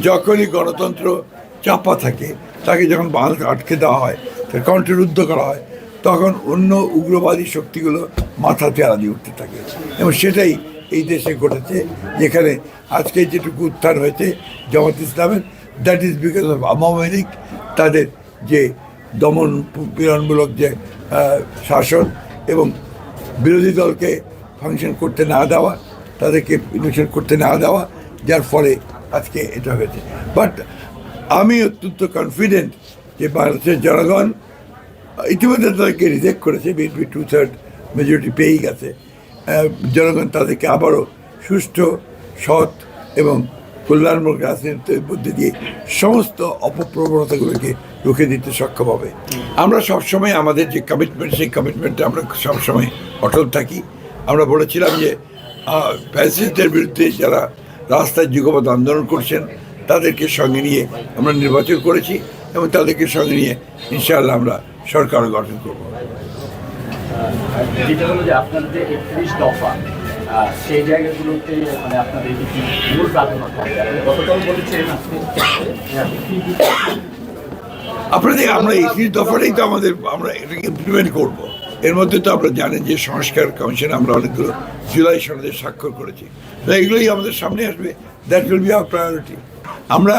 যখনই গণতন্ত্র চাপা থাকে, তাকে যখন বাঁধ আটকে দেওয়া হয়, তাকে কণ্ঠরুদ্ধ করা হয়, তখন অন্য উগ্রবাদী শক্তিগুলো মাথা পেয়ারা দিয়ে উঠতে থাকে। এবং সেটাই এই দেশে ঘটেছে, যেখানে আজকে যেটুকু উত্থান হয়েছে জামাত ইসলামের, that is because of Awami League, তাদের যে দমন পীড়নমূলক যে শাসন এবং বিরোধী দলকে ফাংশন করতে না দেওয়া, তাদেরকে ইলেকশন করতে না দেওয়া, যার ফলে আজকে এটা হয়েছে। বাট আমি অত্যন্ত কনফিডেন্ট যে বাংলাদেশের জনগণ ইতিমধ্যে তাদেরকে রিজেক্ট করেছে, বিএনপি 2/3 মেজরিটি পেয়েই গেছে। জনগণ তাদেরকে আবারও সুষ্ঠু, সৎ এবং কল্যাণমূলক রাজনীতির মধ্যে দিয়ে সমস্ত অপপ্রবণতাগুলোকে রুখে দিতে সক্ষম হবে। আমরা সবসময় আমাদের যে কমিটমেন্ট, সেই কমিটমেন্টে আমরা সবসময় অটল থাকি। আমরা বলেছিলাম যে ফ্যাসিস্টদের বিরুদ্ধে যারা রাস্তায় যুগপৎ আন্দোলন করছেন, তাদেরকে সঙ্গে নিয়ে আমরা নির্বাচন করেছি এবং তাদেরকে সঙ্গে নিয়ে ইনশাআল্লাহ আমরা সরকার গঠন করব। যেটা হলো যে আপনাদের যে 31 দফা, সেই জায়গাগুলোতে মানে আপনাদের মূল প্রাধান্য থাকবে। গতকাল বলেছেন আপনাদের আমরা 31 দফাটাই তো আমরা এটাকে ইমপ্লিমেন্ট করব। এর মধ্যে তো আপনারা জানেন যে সংস্কার কমিশনে আমরা অনেকগুলো জুলাই সনদে স্বাক্ষর করেছি, তো এগুলোই আমাদের সামনে আসবে। That will be hour priority. আমরা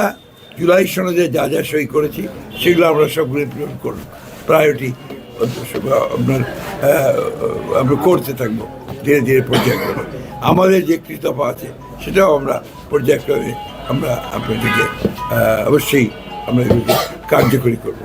জুলাই সনদে যা যা সই করেছি সেগুলো আমরা সবগুলো ইমপ্লিমেন্ট করব। প্রায়োরিটি আমরা করতে থাকবো ধীরে ধীরে পর্যায়ক্রমে। আমাদের যে কৃতজ্ঞতা আছে সেটাও আমরা পর্যায়ক্রমে আমরা আপনাদেরকে অবশ্যই আমরা এগুলোকে কার্যকরী করবো।